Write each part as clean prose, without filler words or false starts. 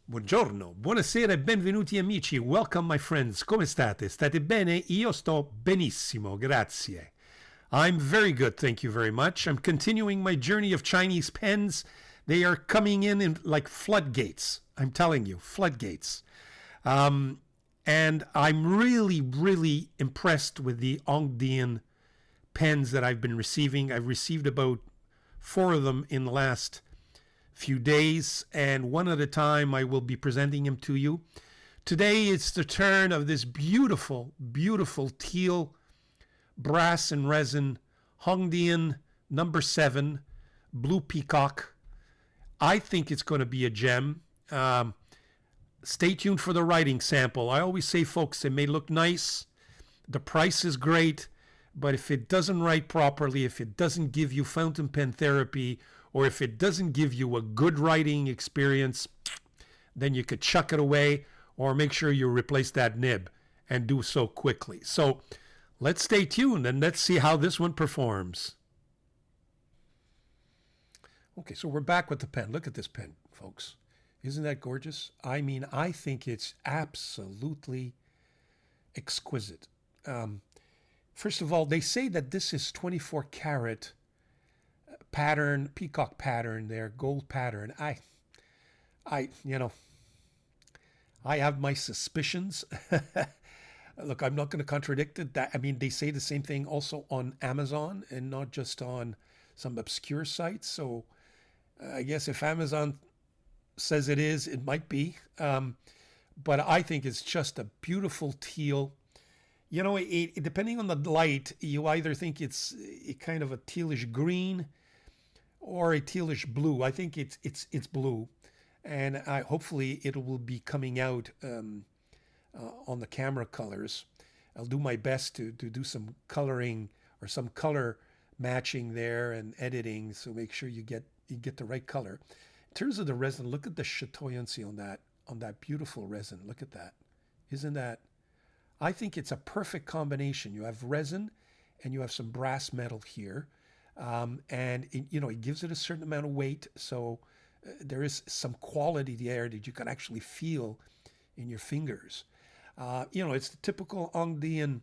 Buongiorno, buonasera e benvenuti amici. Welcome my friends. Come state? State bene? Io sto benissimo, grazie. I'm very good, thank you very much. I'm continuing my journey of Chinese pens. They are coming in like floodgates. I'm telling you, floodgates. And I'm really impressed with the HONGDIAN pens that I've been receiving. I've received about 4 of them in the last few days, and one at a time I will be presenting them to you. Today it's the turn of this beautiful teal brass and resin HONGDIAN #7 Blue Peacock. I think it's going to be a gem. Stay tuned for the writing sample. I always say, folks, it may look nice, the price is great, but if it doesn't write properly, if it doesn't give you fountain pen therapy, or if it doesn't give you a good writing experience, then you could chuck it away, or make sure you replace that nib and do so quickly. So let's stay tuned and let's see how this one performs. Okay, so we're back with the pen. Look at this pen, folks. Isn't that gorgeous? I mean, I think it's absolutely exquisite. First of all, they say that this is 24 karat pattern, peacock pattern there, gold pattern. I have my suspicions. Look, I'm not going to contradict it. I mean, they say the same thing also on Amazon and not just on some obscure sites. So I guess if Amazon says it is, it might be. But I think it's just a beautiful teal. You know, depending on the light, you either think it's a kind of a tealish green or a tealish blue. I think it's blue, and hopefully it will be coming out on the camera colors. I'll do my best to do some coloring or some color matching there and editing, so make sure you get the right color. In terms of the resin, look at the chatoyancy on that beautiful resin. Look at that. Isn't that? I think it's a perfect combination. You have resin and you have some brass metal here. And it gives it a certain amount of weight. So there is some quality there that you can actually feel in your fingers. It's the typical HONGDIAN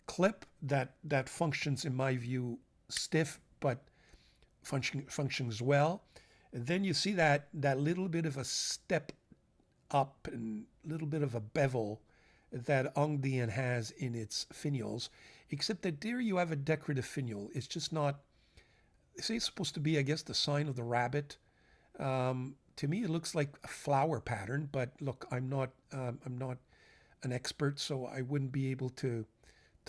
clip that functions, in my view, stiff, but functions well. And then you see that little bit of a step up and a little bit of a bevel that HONGDIAN has in its finials, except that there you have a decorative finial. It's just not, they say it's supposed to be, I guess, the sign of the rabbit. To me, it looks like a flower pattern, but look, I'm not an expert, so I wouldn't be able to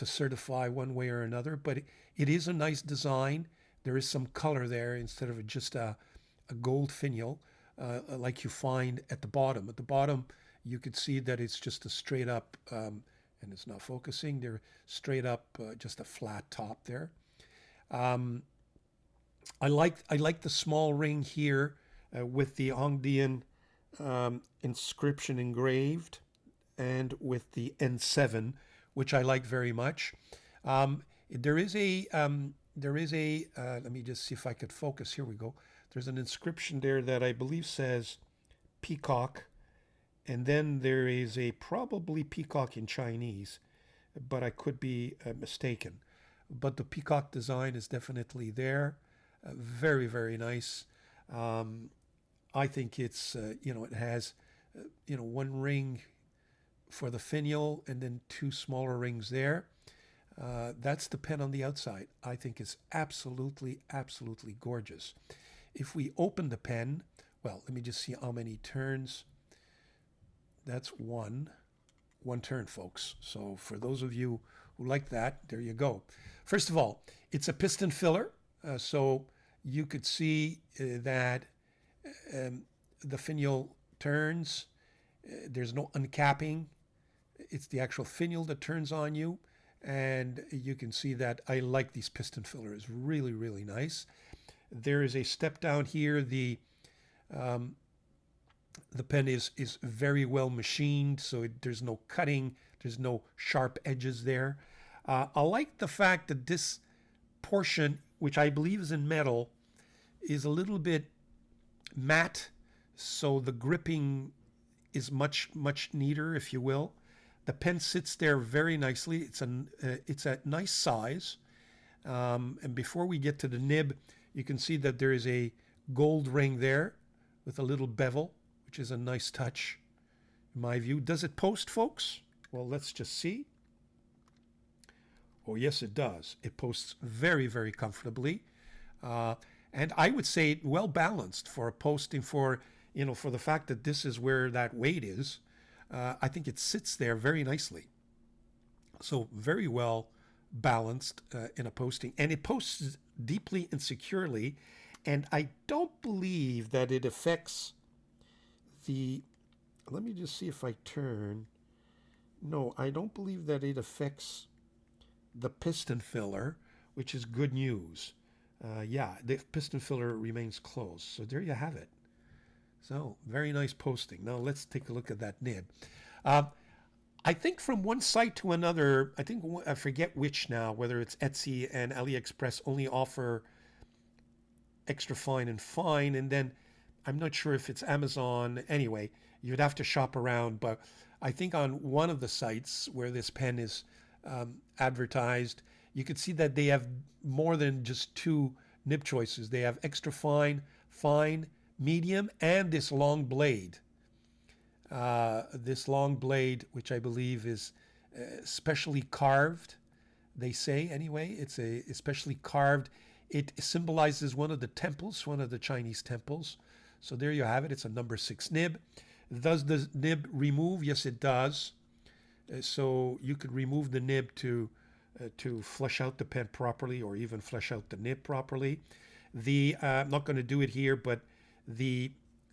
certify one way or another, but it is a nice design. There is some color there instead of just a gold finial like you find at the bottom. At the bottom, you could see that it's just a straight up, and it's not focusing, they're straight up, just a flat top there. I like the small ring here with the HONGDIAN inscription engraved, and with the N7, which I like very much. There is a, let me just see if I could focus. Here we go. There's an inscription there that I believe says peacock. And then there is a probably peacock in Chinese, but I could be mistaken. But the peacock design is definitely there. Very, very nice. I think it's, it has, one ring for the finial and then 2 smaller rings there. That's the pen on the outside. I think it's absolutely gorgeous. If we open the pen, well, let me just see how many turns. That's one turn, folks. So for those of you who like that, there you go. First of all, it's a piston filler. So you could see that the finial turns. There's no uncapping. It's the actual finial that turns on you. And you can see that I like these piston fillers. Really, really nice. There is a step down here. The pen is very well machined, so there's no cutting, there's no sharp edges there. I like the fact that this portion, which I believe is in metal, is a little bit matte, so the gripping is much neater, if you will. The pen sits there very nicely. It's a nice size. And before we get to the nib, you can see that there is a gold ring there with a little bevel, which is a nice touch, in my view. Does it post, folks? Well, let's just see. Oh, yes, it does. It posts very, very comfortably. And I would say well balanced for posting for, for the fact that this is where that weight is. I think it sits there very nicely. So very well balanced in a posting. And it posts deeply and securely. And I don't believe that it affects the... Let me just see if I turn. No, I don't believe that it affects the piston filler, which is good news. Yeah, the piston filler remains closed. So there you have it. So very nice posting. Now let's take a look at that nib. I think from one site to another, I forget which now, whether it's Etsy and AliExpress only offer extra fine and fine, and then I'm not sure if it's Amazon. Anyway, you'd have to shop around, but I think on one of the sites where this pen is advertised, you could see that they have more than just two nib choices. They have extra fine, fine, medium, and this long blade. This long blade, which I believe is specially carved, they say anyway. It's especially carved. It symbolizes one of the temples, one of the Chinese temples. So there you have it. It's a number 6 nib. Does the nib remove? Yes, it does. So you could remove the nib to flush out the pen properly, or even flush out the nib properly. I'm not going to do it here, but the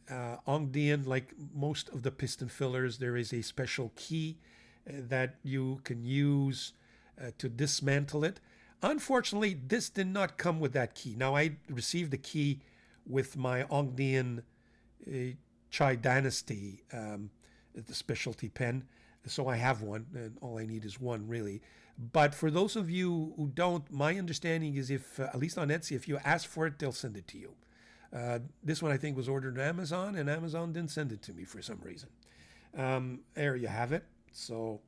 HONGDIAN, like most of the piston fillers, there is a special key that you can use to dismantle it. Unfortunately, this did not come with that key. Now, I received the key with my HONGDIAN Chai Dynasty, the specialty pen. So I have one, and all I need is one, really. But for those of you who don't, my understanding is if, at least on Etsy, if you ask for it, they'll send it to you. This one I think was ordered on Amazon, and Amazon didn't send it to me for some reason. There you have it. So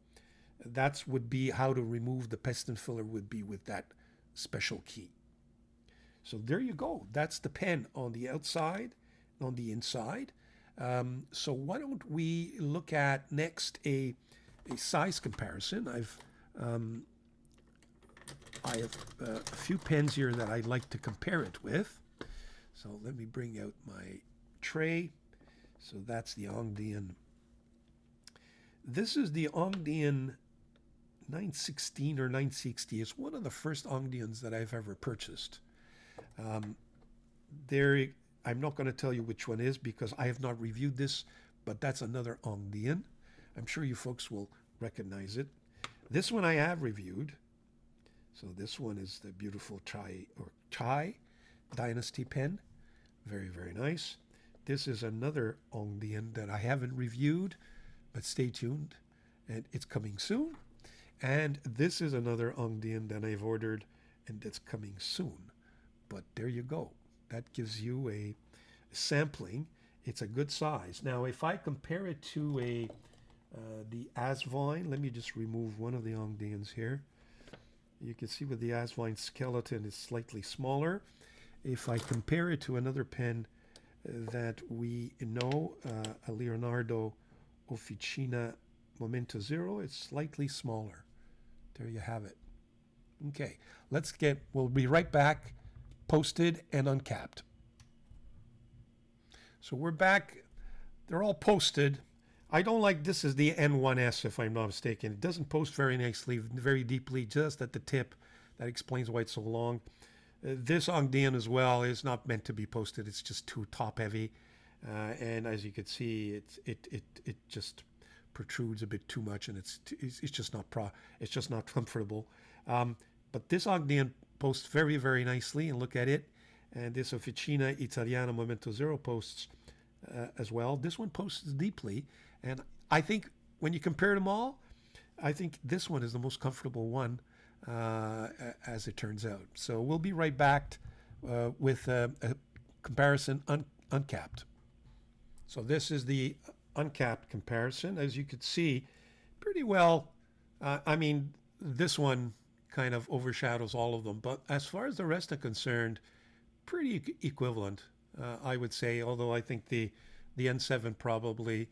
that would be how to remove the piston filler, would be with that special key. So there you go. That's the pen on the outside, on the inside. So why don't we look at next a size comparison. I have a few pens here that I'd like to compare it with. So let me bring out my tray. So that's the HONGDIAN. This is the HONGDIAN 916 or 960. It's one of the first HONGDIANs that I've ever purchased. I'm not going to tell you which one is because I have not reviewed this, but that's another HONGDIAN. I'm sure you folks will recognize it. This one I have reviewed. So this one is the beautiful Chai Dynasty pen. Very, very nice. This is another HONGDIAN that I haven't reviewed, but stay tuned, and it's coming soon. And this is another HONGDIAN that I've ordered, and that's coming soon. But there you go. That gives you a sampling. It's a good size. Now, if I compare it to the Asvine, let me just remove one of the HONGDIANs here. You can see with the Asvine skeleton is slightly smaller. If I compare it to another pen that we know, a Leonardo Officina Momento Zero, it's slightly smaller. There you have it. Okay, we'll be right back, posted and uncapped. So we're back. They're all posted. I don't like this is the N1S, if I'm not mistaken. It doesn't post very nicely, very deeply, just at the tip. That explains why it's so long. This HONGDIAN as well is not meant to be posted. It's just too top heavy. And as you can see, it just protrudes a bit too much, and it's just not comfortable. But this HONGDIAN posts very, very nicely, and look at it. And this Officina Italiana Momento Zero posts as well. This one posts deeply, and I think when you compare them all, I think this one is the most comfortable one, as it turns out. So we'll be right back with a comparison uncapped. So this is the uncapped comparison. As you could see, pretty well. I mean, this one kind of overshadows all of them, but as far as the rest are concerned, pretty equivalent, I would say. Although I think the N7 probably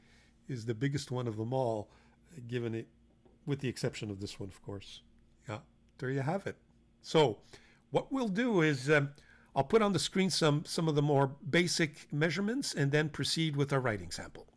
is the biggest one of them all, given it, with the exception of this one, of course. Yeah, there you have it. So, what we'll do is I'll put on the screen some of the more basic measurements and then proceed with our writing sample.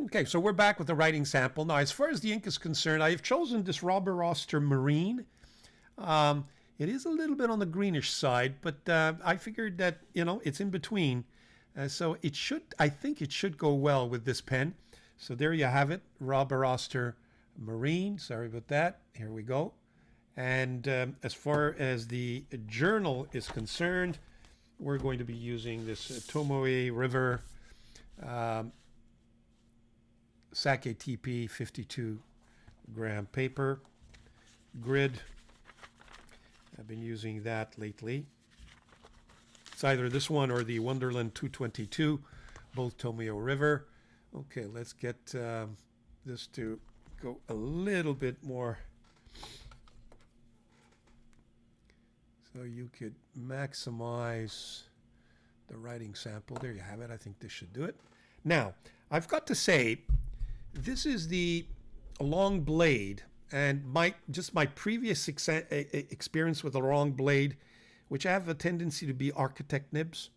Okay, so we're back with the writing sample. Now, as far as the ink is concerned, I have chosen this Robert Oster Marine. Um, it is a little bit on the greenish side, but I figured that, it's in between. So it should, I think it should go well with this pen. So there you have it, Robert Oster Marine. Sorry about that. Here we go. And as far as the journal is concerned, we're going to be using this Tomoe River Sake TP 52-gram paper grid. I've been using that lately. It's either this one or the Wonderland 222, both Tomio River. Okay, let's get this to go a little bit more so you could maximize the writing sample. There you have it. I think this should do it. Now, I've got to say, this is the long blade, and my previous experience with a long blade, which have a tendency to be architect nibs.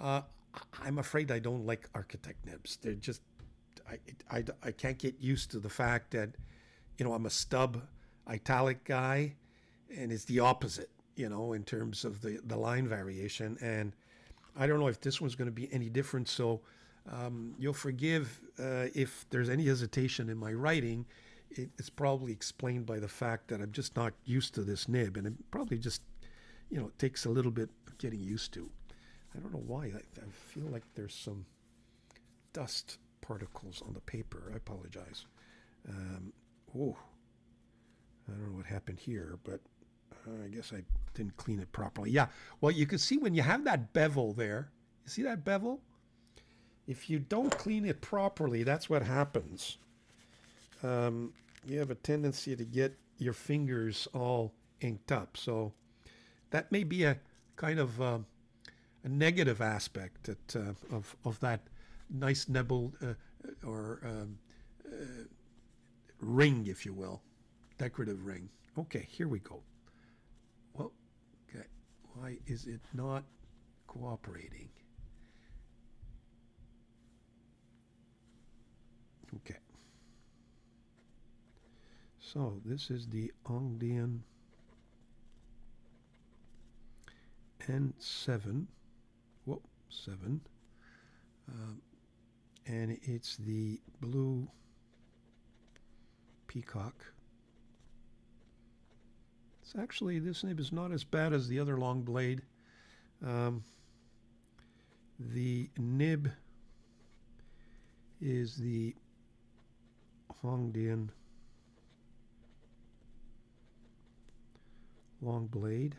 I'm afraid I don't like architect nibs. They're just, I can't get used to the fact that, I'm a stub italic guy, and it's the opposite, in terms of the line variation. And I don't know if this one's going to be any different. So you'll forgive if there's any hesitation in my writing. It's probably explained by the fact that I'm just not used to this nib, and it probably just, it takes a little bit of getting used to. I don't know why. I feel like there's some dust particles on the paper. I apologize. Oh, I don't know what happened here, but I guess I didn't clean it properly. Yeah, well, you can see when you have that bevel there, you see that bevel? If you don't clean it properly, that's what happens. You have a tendency to get your fingers all inked up. So that may be a kind of a negative aspect that, of that nice nebbled or ring, if you will, decorative ring. Okay, here we go. Well, okay, why is it not cooperating? Okay. So this is the HONGDIAN N7, whoop, 7, and it's the blue peacock. It's actually, this nib is not as bad as the other long blade. The nib is the HONGDIAN long blade.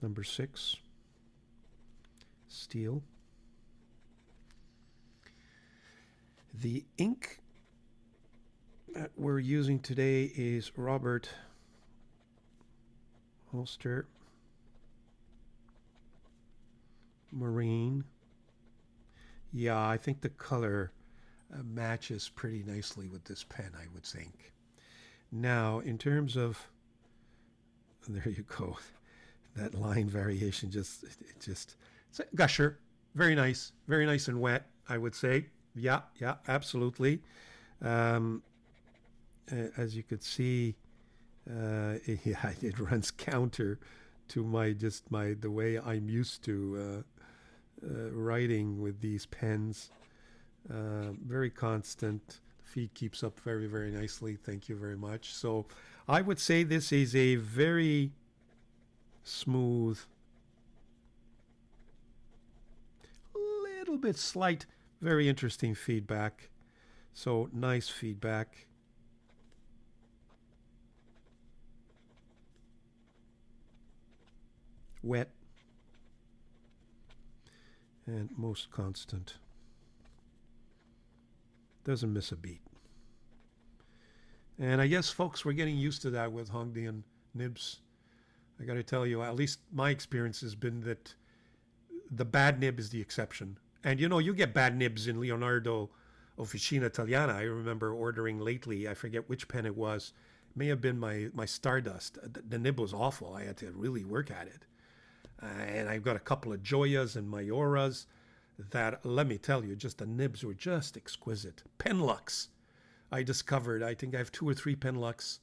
Number 6, steel. The ink that we're using today is Robert Oster Marine. Yeah, I think the color matches pretty nicely with this pen, I would think. Now, in terms of, there you go, that line variation, it's a gusher, very nice and wet, I would say. Yeah, absolutely. As you could see, it runs counter to the way I'm used to writing with these pens. Very constant. The feed keeps up very, very nicely. Thank you very much. So I would say this is a very smooth little bit slight, very interesting feedback. So nice feedback. Wet. And most constant. Doesn't miss a beat. And I guess, folks, we're getting used to that with HONGDIAN nibs. I got to tell you, at least my experience has been that the bad nib is the exception. And you know, you get bad nibs in Leonardo Officina Italiana. I remember ordering lately, I forget which pen it was. It may have been my Stardust. The nib was awful. I had to really work at it. And I've got a couple of Joyas and Mayoras that, let me tell you, just the nibs were just exquisite. Penlux. I discovered, I think I have 2 or 3 Penlux,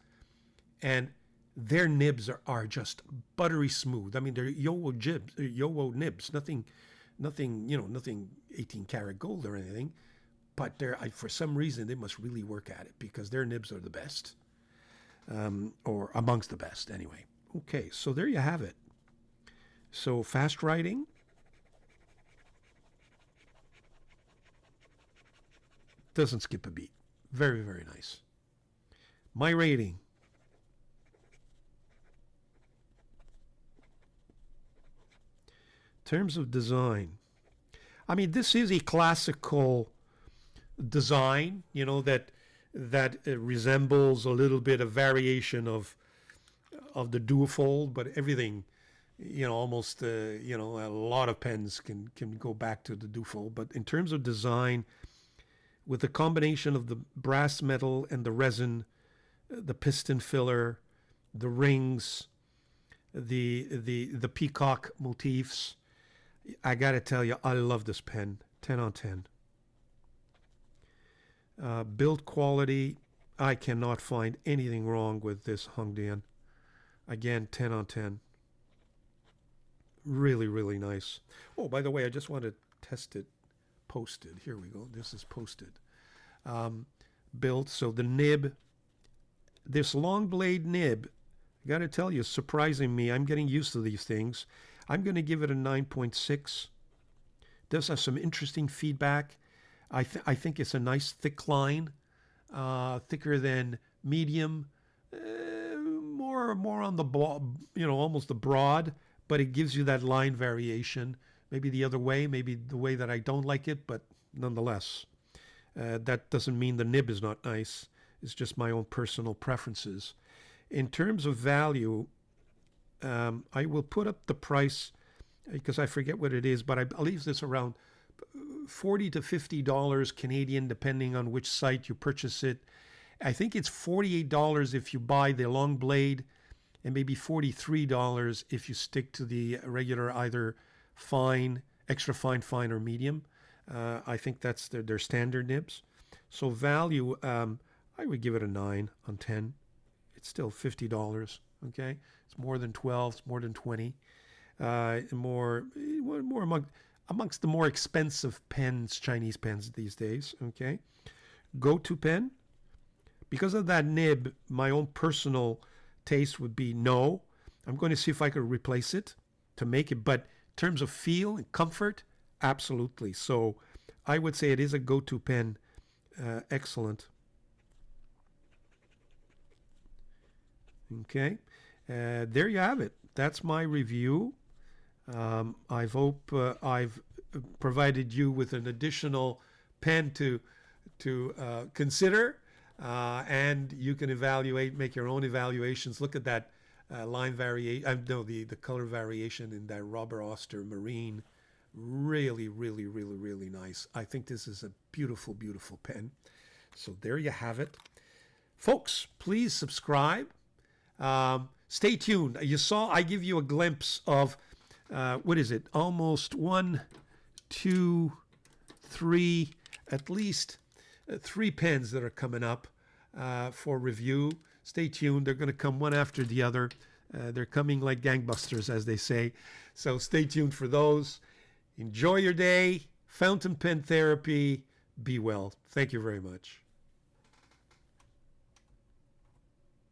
and their nibs are just buttery smooth. I mean, they're Yowo nibs, nothing, you know, nothing 18 karat gold or anything, but for some reason, they must really work at it because their nibs are the best, or amongst the best anyway. Okay, so there you have it. So fast writing. Doesn't skip a beat. Very, very nice. My rating. In terms of design, I mean, this is a classical design, you know, that resembles a little bit of variation of the duofold, but everything, you know, almost, you know, a lot of pens can go back to the duofold. But in terms of design, with the combination of the brass metal and the resin, the piston filler, the rings, the peacock motifs, I got to tell you, I love this pen. 10 on 10. Build quality, I cannot find anything wrong with this HONGDIAN. Again, 10 on 10. Really, really nice. Oh, by the way, I just want to test it. Posted. Here we go. This is posted. Built. So the nib, this long blade nib, I got to tell you, surprising me. I'm getting used to these things. I'm going to give it a 9.6. Does have some interesting feedback. I think it's a nice thick line, thicker than medium, more on the you know, almost the broad, but it gives you that line variation. Maybe the other way, maybe the way that I don't like it, but nonetheless, that doesn't mean the nib is not nice. It's just my own personal preferences. In terms of value, I will put up the price because I forget what it is, but I believe it's around $40 to $50 Canadian, depending on which site you purchase it. I think it's $48 if you buy the long blade, and maybe $43 if you stick to the regular either fine, extra fine, fine, or medium. I think that's their standard nibs. So value, I would give it a 9 on 10. It's still $50. Okay, it's more than 12. It's more than 20. More amongst the more expensive pens, Chinese pens these days. Okay, go-to pen. Because of that nib, my own personal taste would be no. I'm going to see if I could replace it to make it, but in terms of feel and comfort, absolutely. So I would say it is a go-to pen. Excellent. Okay, there you have it. That's my review. I hope I've provided you with an additional pen to consider, and you can evaluate, make your own evaluations. Look at that line variation. No, the color variation in that Robert Oster Marine. Really, really, really, really nice. I think this is a beautiful, beautiful pen. So there you have it, folks. Please subscribe. Stay tuned. You saw I give you a glimpse of what is it? Almost 1, 2, 3, at least 3 pens that are coming up for review. Stay tuned. They're going to come one after the other. They're coming like gangbusters, as they say. So stay tuned for those. Enjoy your day. Fountain pen therapy. Be well. Thank you very much.